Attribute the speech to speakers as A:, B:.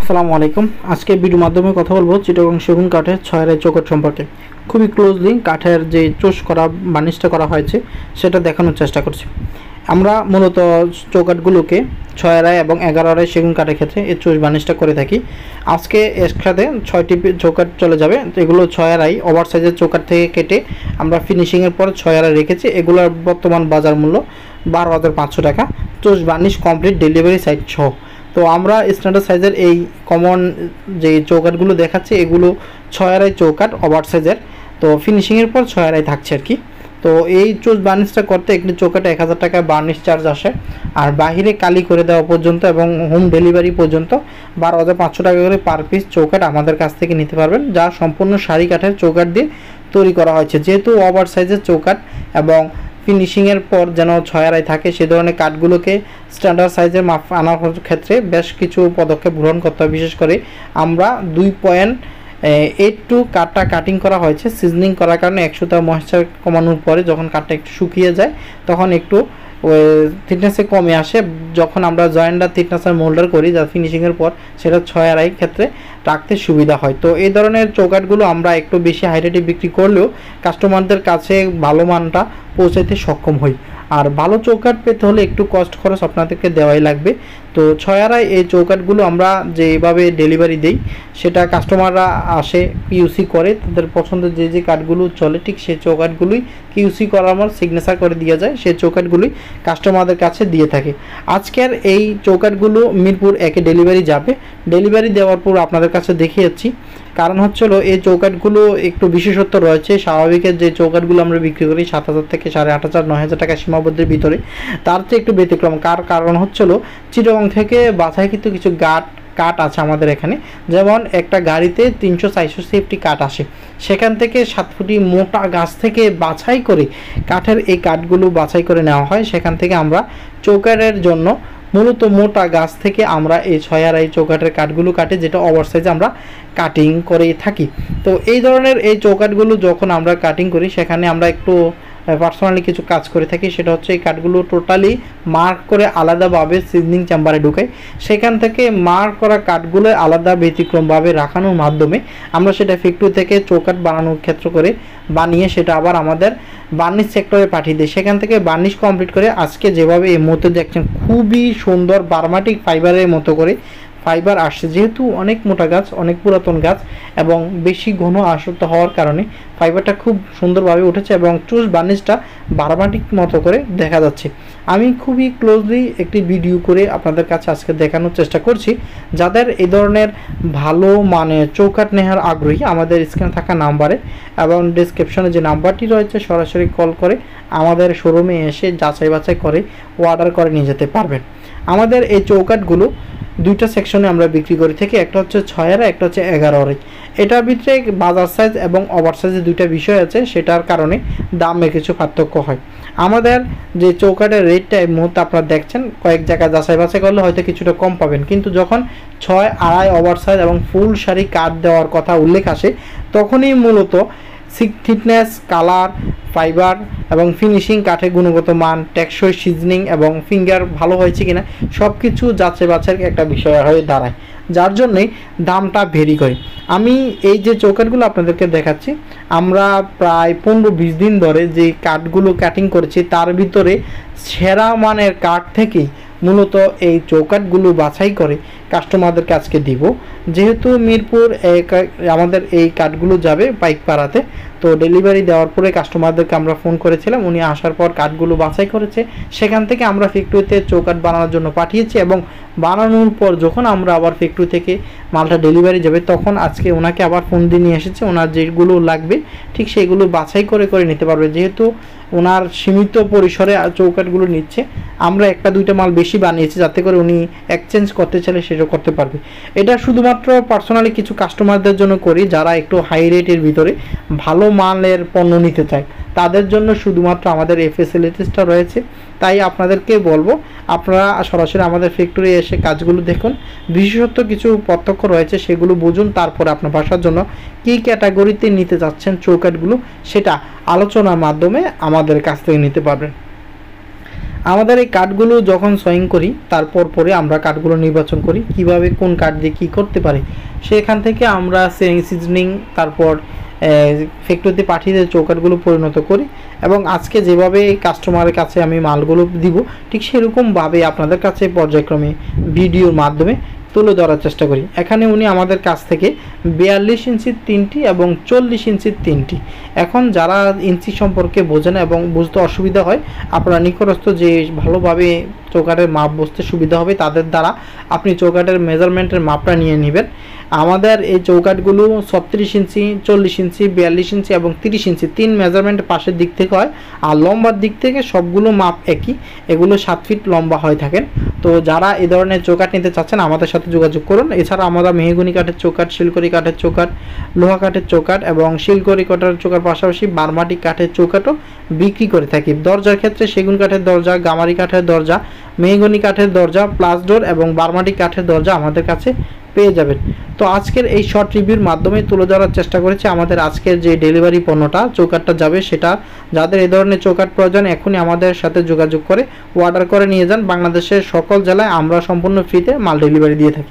A: আসসালামু আলাইকুম। আজকে ভিডিওর মাধ্যমে কথা বলবো চিটাগং সেগুন কাঠের 6 চৌকাঠ সম্পর্কে। খুবই ক্লোজলি কাঠের যে চোষ করা বার্নিশটা করা হয়েছে সেটা দেখানোর চেষ্টা করছি। আমরা মূলত চৌকাঠগুলোকে 6 এবং 11 সেগুন কাঠের ক্ষেত্রে এই চোষ বার্নিশটা করে থাকি। আজকে এর সাথে 6টি চৌকাঠ চলে যাবে। তো এগুলো 6 ওভার সাইজের চৌকাঠ থেকে কেটে আমরা ফিনিশিংয়ের পর 6 রেখেছি। এগুলোর বর্তমান বাজার মূল্য 12,500 টাকা, চোষ বার্নিশ কমপ্লিট ডেলিভারি সাইজ সহ। তো আমরা স্ট্যান্ডার্ড সাইজের এই কমন যে চৌকাঠগুলো দেখাচ্ছি এগুলো 6 চৌকাঠ ওভার সাইজের। তো ফিনিশিংয়ের পর 6 থাকছে আর কি। তো এই চোষ বার্নিশটা করতে একটি চৌকাঠে 1000 টাকা বার্নিশ চার্জ আসে, আর বাহিরে কালি করে দেওয়া পর্যন্ত এবং হোম ডেলিভারি পর্যন্ত 12,500 টাকা করে পার পিস চৌকাঠ আমাদের কাছ থেকে নিতে পারবেন, যা সম্পূর্ণ সারি কাঠের চৌকাঠ দিয়ে তৈরি করা হয়েছে। যেহেতু ওভার সাইজের চৌকাঠ এবং ফিনিশিংয়ের পর যেন 6 থাকে সে ধরনের কাঠগুলোকে স্ট্যান্ডার্ড সাইজের মাপ আনার ক্ষেত্রে বেশ কিছু পদক্ষেপ গ্রহণ করতে হয়। বিশেষ করে আমরা 2.82 কাঠটা কাটিং করা হয়েছে সিজনিং করার কারণে 100টা ময়েশ্চার কমানোর পরে যখন কাঠটা একটু শুকিয়ে যায় তখন একটু থিকনেসে কমে আসে। যখন আমরা জয়েন্টটা থিকনেসের মোল্ডার করি যা ফিনিশিংয়ের পর সেটা 6 ক্ষেত্রে রাখতে সুবিধা হয়। তো এই ধরনের চৌকাঠগুলো আমরা একটু বেশি হাই রেটে বিক্রি করলেও কাস্টমারদের কাছে ভালো মানটা পৌঁছাইতে সক্ষম হই। আর ভালো চৌকাঠ পেতে হলে একটু কস্ট খরচ আপনাদেরকে দেওয়াই লাগবে। তো 6 এই চৌকাঠগুলো আমরা যেভাবে ডেলিভারি দিই সেটা কাস্টমাররা আসে কিউসি করে, তাদের পছন্দের যে যে কাঠগুলো চলে ঠিক সেই চৌকাঠগুলোই কিউসি করার পর সিগনেচার করে দিয়ে যায়, সেই চৌকাঠগুলোই কাস্টমারদের কাছে দিয়ে থাকে। আজকের এই চৌকাঠগুলো মিরপুর 1 ডেলিভারি যাবে। ডেলিভারি দেওয়ার পর আপনাদের কাছে দেখিয়েছি, কারণ হচ্ছিল এই চৌকাঠগুলো একটু বিশেষত্ব রয়েছে। স্বাভাবিকের যে চৌকাঠগুলো আমরা বিক্রি করি 7,000 থেকে 8,500 9,000 টাকা সীমাবদ্ধের ভিতরে, তার চেয়ে একটু ব্যতিক্রম। কারণ হচ্ছিল চিটাগং থেকে বাছাইকৃত কিছু কাঠ আছে আমাদের এখানে। যেমন একটা গাড়িতে 300-400 কাঠ আসে, সেখান থেকে 7 ফুটি মোটা গাছ থেকে বাছাই করে কাঠের এই কাঠগুলো বাছাই করে নেওয়া হয়। সেখান থেকে আমরা চৌকাঠের জন্য মূলত মোটা গাছ থেকে আমরা এই 6 চৌকাঠের কাঠগুলো কাটে, যেটা ওভার সাইজে আমরা কাটিং করে থাকি। তো এই ধরনের এই চৌকাঠগুলো যখন আমরা কাটিং করি সেখানে আমরা একটু পার্সোনালি কিছু কাজ করে থাকি। সেটা হচ্ছে এই কাঠগুলো টোটালি মার্ক করে আলাদাভাবে সিজনিং চেম্বারে ঢুকাই। সেখান থেকে মার্ক করা কাঠগুলো আলাদা ব্যতিক্রমভাবে রাখানোর মাধ্যমে আমরা সেটা ফ্যাক্টরি থেকে চৌকাঠ বানানোর ক্ষেত্র করে বানিয়ে সেটা আবার আমাদের বার্নিশ সেক্টরে পাঠিয়ে দিই। সেখান থেকে বার্নিশ কমপ্লিট করে আজকে যেভাবে এই মতো দেখছেন খুবই সুন্দর বার্মাটিক ফাইবারের মতো করে ফাইবার আসছে। যেহেতু অনেক মোটা গাছ, অনেক পুরাতন গাছ এবং বেশি ঘন আসক্ত হওয়ার কারণে ফাইবারটা খুব সুন্দরভাবে উঠেছে এবং চোষ বার্নিশটা বারমাটিক মতো করে দেখা যাচ্ছে। আমি খুবই ক্লোজলি একটি ভিডিও করে আপনাদের কাছে আজকে দেখানোর চেষ্টা করছি। যাদের এই ধরনের ভালো মানের চৌকাঠ নেওয়ার আগ্রহী আমাদের স্ক্রিনে থাকা নাম্বারে এবং ডিসক্রিপশনে যে নাম্বারটি রয়েছে সরাসরি কল করে আমাদের শোরুমে এসে যাচাই বাছাই করে অর্ডার করে নিয়ে যেতে পারবেন। আমাদের এই চৌকাঠগুলো 2টা সেকশনে আমরা বিক্রি করে থাকি, একটা হচ্ছে 6 একটা হচ্ছে 11। এটার ভিতরে বাজার সাইজ এবং ওভার সাইজের 2টা বিষয় আছে, সেটার কারণে দামে কিছু পার্থক্য হয়। আমাদের যে চৌকাঠের রেটটা এই মুহূর্তে আপনারা দেখছেন, কয়েক জায়গায় যাচাই বাছাই করলে হয়তো কিছুটা কম পাবেন, কিন্তু যখন 6 ওভার সাইজ এবং ফুল সারি কাঠ দেওয়ার কথা উল্লেখ আসে তখনই মূলত থিকনেস, কালার, ফাইবার এবং ফিনিশিং, কাঠের গুণগত মান, টেকসই, সিজনিং এবং ফিঙ্গার ভালো হয়েছে কিনা সব কিছু যাচাই বাছাইয়ের একটা বিষয় হয়ে দাঁড়ায়, যার জন্যই দামটা ভেরি করে। আমি এই যে চৌকাঠগুলো আপনাদেরকে দেখাচ্ছি, আমরা প্রায় 15-20 দিন ধরে যে কাঠগুলো কাটিং করেছি তার ভিতরে সেরা মানের কাঠ থেকেই মূলত এই চৌকাঠগুলো বাছাই করে কাস্টমারদেরকে আজকে দিব। যেহেতু মিরপুর আমাদের এই কাঠগুলো যাবে পাইকপাড়াতে, তো ডেলিভারি দেওয়ার পরে কাস্টমারদেরকে আমরা ফোন করেছিলাম, উনি আসার পর কাঠগুলো বাছাই করেছে। সেখান থেকে আমরা ফ্যাক্টরিতে চৌকাঠ বানানোর জন্য পাঠিয়েছি এবং বানানোর পর যখন আমরা আবার ফ্যাক্টরি থেকে মালটা ডেলিভারি যাবে তখন আজকে ওনাকে আবার ফোন দিয়ে নিয়ে এসেছে। ওনার যেগুলো লাগবে ঠিক সেগুলো বাছাই করে করে নিতে পারবে। যেহেতু ওনার সীমিত পরিসরে চৌকাঠগুলো নিচ্ছে, আমরা 1-2টা মাল বেশি বানিয়েছি যাতে করে উনি এক্সচেঞ্জ করতে চাইলে সেটা করতে পারবে। এটা শুধুমাত্র পার্সোনালি কিছু কাস্টমারদের জন্য করি যারা একটু হাই রেটের ভিতরে ভালো মানের পণ্য নিতে চায়, তাদের জন্য শুধুমাত্র আমাদের এই ফেসিলিটিসটা রয়েছে। তাই আপনাদেরকে বলবো আপনারা সরাসরি আমাদের ফ্যাক্টরি এসে কাজগুলো দেখুন, বিশেষত কিছু পার্থক্য রয়েছে সেগুলো বুঝুন, তারপরে আপনার বাসার জন্য কী ক্যাটাগরিতে নিতে চাচ্ছেন চৌকাঠগুলো সেটা আলোচনার মাধ্যমে আমাদের কাছ থেকে নিতে পারবেন। আমাদের এই কাঠগুলো যখন সয়িং করি তারপর পরে আমরা কাঠগুলো নির্বাচন করি কিভাবে কোন কাঠ দিয়ে কী করতে পারি, সেখান থেকে আমরা সিজনিং তারপর ফ্যাক্টরিতে পাঠিয়ে চৌকাঠগুলো পরিণত করি এবং আজকে যেভাবে কাস্টমারের কাছে আমি মালগুলো দিব ঠিক সেরকমভাবে আপনাদের কাছে পর্যায়ক্রমে ভিডিওর মাধ্যমে তুলে ধরার চেষ্টা করি। এখানে উনি আমাদের কাছ থেকে 42 ইঞ্চির 3টি এবং 40 ইঞ্চির 3টি। এখন যারা ইঞ্চি সম্পর্কে বোঝেন এবং বুঝতে অসুবিধা হয়, আপনারা নিকটস্থ যে ভালোভাবে চৌকাঠের মাপ বুঝতে সুবিধা হবে তাদের দ্বারা আপনি চৌকাঠের মেজারমেন্টের মাপটা নিয়ে নেবেন। আমাদের এই চৌকাঠগুলো 36 ইঞ্চি, 40 ইঞ্চি, 42 ইঞ্চি এবং 30 ইঞ্চি 3 মেজারমেন্ট পাশের দিক থেকে হয়, আর লম্বার দিক থেকে সবগুলো মাপ একই, এগুলো 7 ফিট লম্বা হয়ে থাকেন। তো যারা এই ধরনের চৌকাঠ নিতে চাচ্ছেন আমাদের সাথে যোগাযোগ করুন। এছাড়া আমরা মেহগনি কাঠের চৌকাঠ, শিলকড়ি কাঠের চৌকাঠ, লোহা কাঠের চৌকাঠ এবং শিলকড়ি কাঠের চৌকাঠ পাশাপাশি বারমাটি কাঠের চৌকাঠও বিক্রি করে থাকি। দরজার ক্ষেত্রে সেগুন কাঠের দরজা, গামারি কাঠের দরজা, মেহগনি কাঠের দরজা, প্লাস ডোর এবং বারমাটি কাঠের দরজা আমাদের কাছে পেয়ে যাবেন। তো আজকের এই শর্ট রিভিউর মাধ্যমে তুলে ধরার চেষ্টা করেছি আমাদের আজকের যে ডেলিভারি পণ্যটা চৌকাঠটা যাবে, সেটা যাদের এই ধরনের চৌকাঠ প্রয়োজন এখনই আমাদের সাথে যোগাযোগ করে অর্ডার করে নিয়ে যান। বাংলাদেশের সকল জেলায় আমরা সম্পূর্ণ ফ্রিতে মাল ডেলিভারি দিয়ে থাকি।